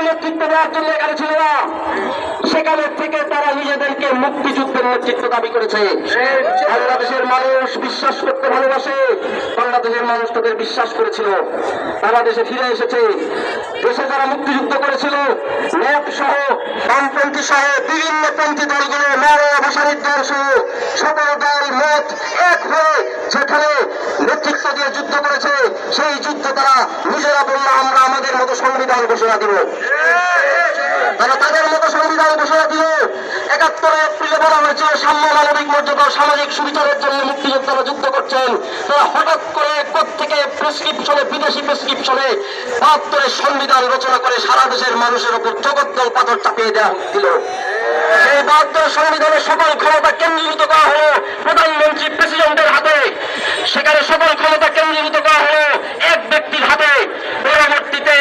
নেতৃত্ব দেওয়ার জন্য এখানে ছিল না, সেখানে থেকে তারা নিজেদেরকে মুক্তিযুদ্ধের নেতৃত্ব দাবি করেছে। বাংলাদেশের মানুষ বিশ্বাস করতে ভালোবাসে, বাংলাদেশের মানুষ তাদের বিশ্বাস করেছিল, তারা দেশে ফিরে এসেছে। দেশে যারা মুক্তিযুদ্ধ করেছিল, ন্যাপ সহ বামপন্থী সহ বিভিন্ন পন্থী দলগুলো, মানবাসারিক দল সহ সকল দল মত এক হয়ে যেখানে নেতৃত্ব দিয়ে যুদ্ধ করেছে, সেই যুদ্ধ তারা নিজেরা বলল আমরা আমাদের মতো সংবিধান ঘোষণা দিব। তারা তাদের মতো সংবিধান ঘোষণা দিল। ৭১ এপ্রিলে বলা হয়েছিল সাম্য, মানবিক মর্যাদা, সামাজিক সুবিচারের জন্য মুক্তিযোদ্ধারা যুদ্ধ করছেন। তারা হঠাৎ করে কোত্থেকে প্রেসক্রিপশনে, বিদেশি প্রেসক্রিপশনে ৭২ সংবিধান রচনা করে সারা দেশের মানুষের উপর জগদ্দল পাথর চাপিয়ে দেওয়া হচ্ছিল। সেই ৭২ সংবিধানের সকল ক্ষমতা কেন্দ্রীভূত করা হলো প্রধানমন্ত্রী, প্রেসিডেন্টের হাতে। সেখানে সকল ক্ষমতা কেন্দ্রীভূত করা হলো এক ব্যক্তির হাতে। পরবর্তীতে